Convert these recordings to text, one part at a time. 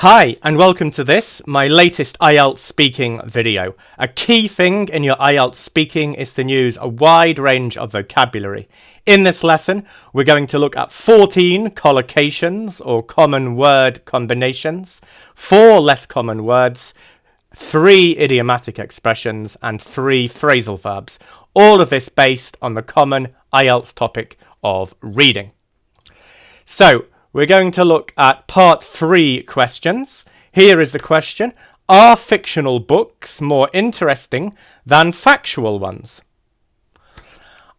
Hi, and welcome to this, my latest IELTS speaking video. A key thing in your IELTS speaking is to use a wide range of vocabulary. In this lesson, we're going to look at 14 collocations or common word combinations, 4 less common words, 3 idiomatic expressions, and 3 phrasal verbs. All of this based on the common IELTS topic of reading. So, we're going to look at part 3 questions. Here is the question: are fictional books more interesting than factual ones?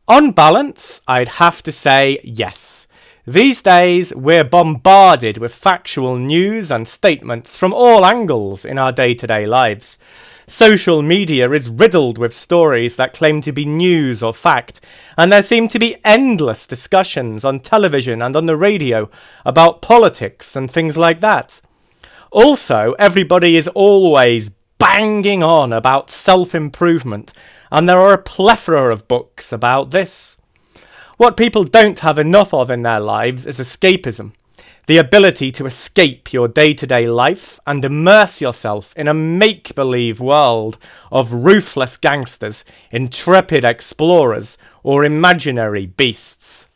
On balance, I'd have to say yes. These days, we're bombarded with factual news and statements from all angles in our day-to-day lives. Social media is riddled with stories that claim to be news or fact, and there seem to be endless discussions on television and on the radio about politics and things like that. Also, everybody is always banging on about self-improvement, and there are a plethora of books about this. What people don't have enough of in their lives is escapism. The ability to escape your day-to-day life and immerse yourself in a make-believe world of ruthless gangsters, intrepid explorers, or imaginary beasts.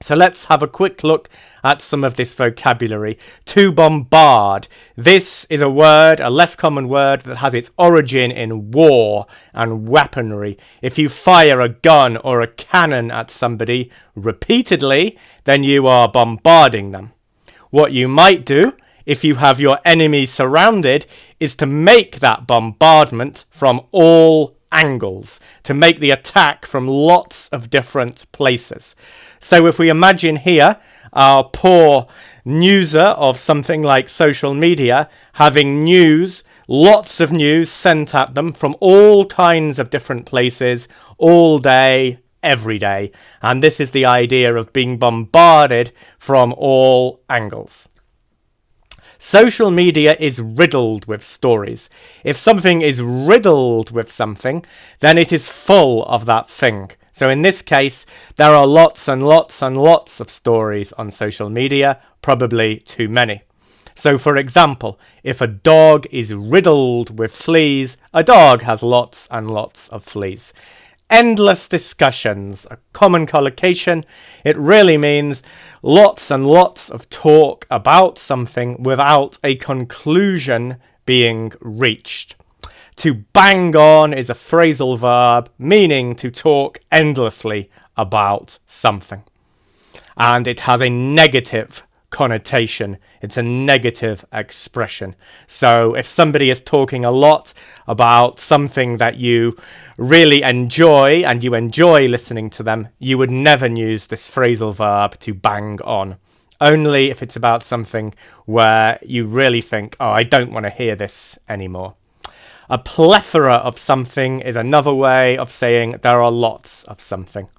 So let's have a quick look at some of this vocabulary. To bombard. This is a word, a less common word, that has its origin in war and weaponry. If you fire a gun or a cannon at somebody repeatedly, then you are bombarding them. What you might do, if you have your enemy surrounded, is to make that bombardment from all angles, to make the attack from lots of different places. So if we imagine here our poor newser of something like social media having news, lots of news sent at them from all kinds of different places, all day, every day, and this is the idea of being bombarded from all angles. Social media is riddled with stories. If something is riddled with something, then it is full of that thing. So in this case, there are lots and lots and lots of stories on social media, probably too many. So for example, if a dog is riddled with fleas, a dog has lots and lots of fleas. Endless discussions, a common collocation. It really means lots and lots of talk about something without a conclusion being reached. To bang on is a phrasal verb meaning to talk endlessly about something. And it has a negative connotation. It's a negative expression. So if somebody is talking a lot about something that you really enjoy and you enjoy listening to them, you would never use this phrasal verb to bang on. Only if it's about something where you really think, oh, I don't want to hear this anymore. A plethora of something is another way of saying there are lots of something.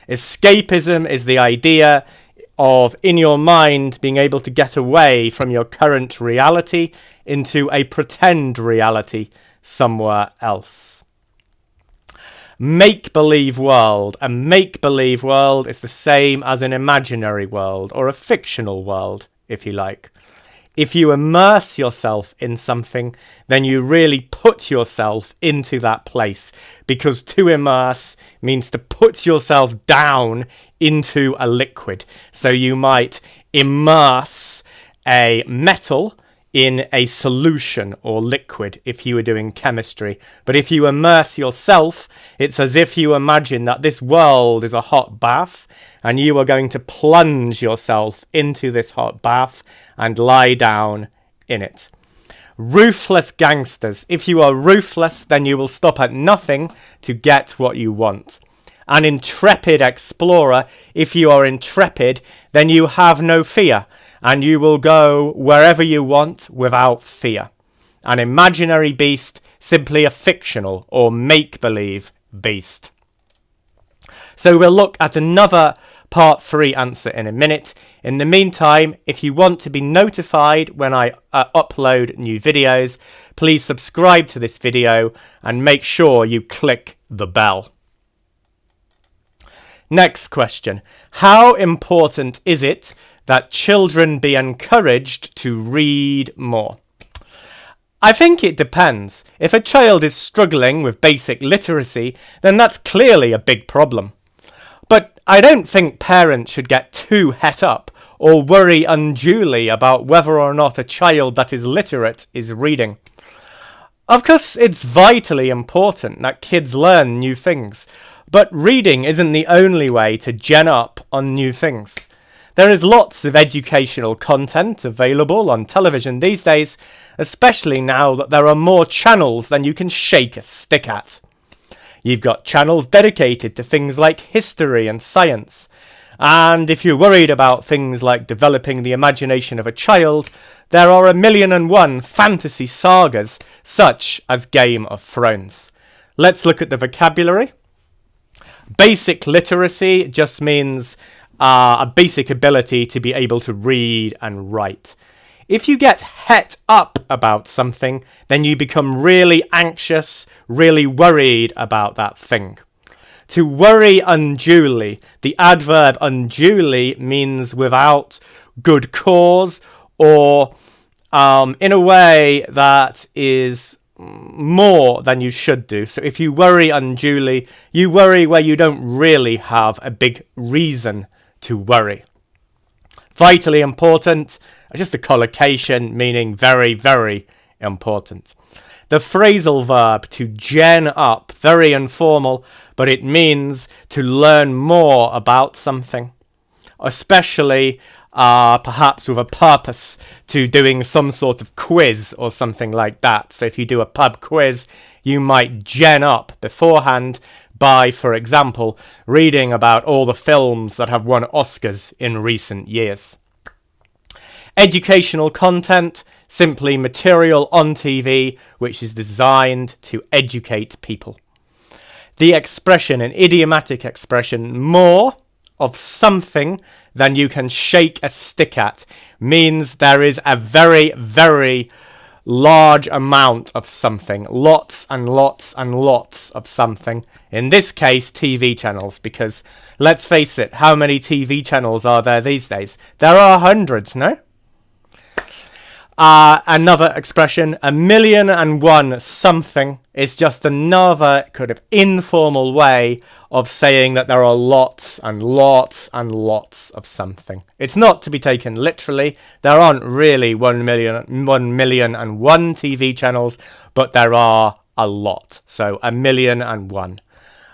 Escapism is the idea of, in your mind, being able to get away from your current reality into a pretend reality somewhere else. Make-believe world. A make-believe world is the same as an imaginary world, or a fictional world, if you like. If you immerse yourself in something, then you really put yourself into that place, because to immerse means to put yourself down into a liquid. So you might immerse a metal in a solution or liquid if you were doing chemistry. But if you immerse yourself, it's as if you imagine that this world is a hot bath and you are going to plunge yourself into this hot bath and lie down in it. Ruthless gangsters. If you are ruthless, then you will stop at nothing to get what you want. An intrepid explorer. If you are intrepid, then you have no fear, and you will go wherever you want without fear. An imaginary beast, simply a fictional or make-believe beast. So we'll look at another part 3 answer in a minute. In the meantime, if you want to be notified when I upload new videos, please subscribe to this video and make sure you click the bell. Next question. How important is it that children be encouraged to read more? I think it depends. If a child is struggling with basic literacy, then that's clearly a big problem. But I don't think parents should get too het up or worry unduly about whether or not a child that is literate is reading. Of course, it's vitally important that kids learn new things, but reading isn't the only way to gen up on new things. There is lots of educational content available on television these days, especially now that there are more channels than you can shake a stick at. You've got channels dedicated to things like history and science. And if you're worried about things like developing the imagination of a child, there are 1,000,001 fantasy sagas, such as Game of Thrones. Let's look at the vocabulary. Basic literacy just means a basic ability to be able to read and write. If you get het up about something, then you become really anxious, really worried about that thing. To worry unduly, the adverb unduly means without good cause or in a way that is more than you should do. So if you worry unduly, you worry where you don't really have a big reason to worry. Vitally important, just a collocation meaning very, very important. The phrasal verb to gen up, very informal, but it means to learn more about something, especially perhaps with a purpose to doing some sort of quiz or something like that. So if you do a pub quiz, you might gen up beforehand by, for example, reading about all the films that have won Oscars in recent years. Educational content, simply material on TV which is designed to educate people. The expression, an idiomatic expression, more of something than you can shake a stick at, means there is a very, very large amount of something. Lots and lots and lots of something. In this case, TV channels, because let's face it, how many TV channels are there these days? There are hundreds, no? Another expression, 1,000,001 something, is just another kind of informal way of saying that there are lots and lots and lots of something. It's not to be taken literally. There aren't really 1,000,001 TV channels, but there are a lot. So 1,000,001.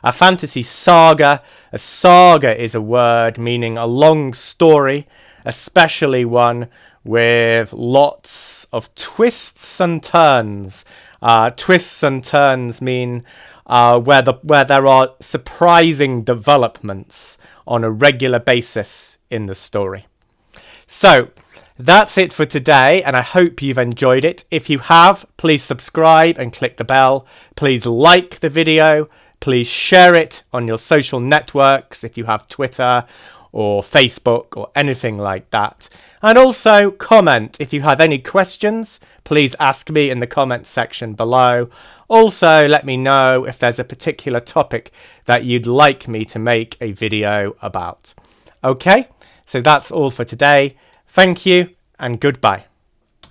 A fantasy saga. A saga is a word meaning a long story, especially one with lots of twists and turns. Twists and turns mean where there are surprising developments on a regular basis in the story. So that's it for today, and I hope you've enjoyed it. If you have, please subscribe and click the bell. Please like the video. Please share it on your social networks if you have Twitter or Facebook or anything like that. And also comment if you have any questions. Please ask me in the comments section below. Also, let me know if there's a particular topic that you'd like me to make a video about. Okay, so that's all for today. Thank you and goodbye.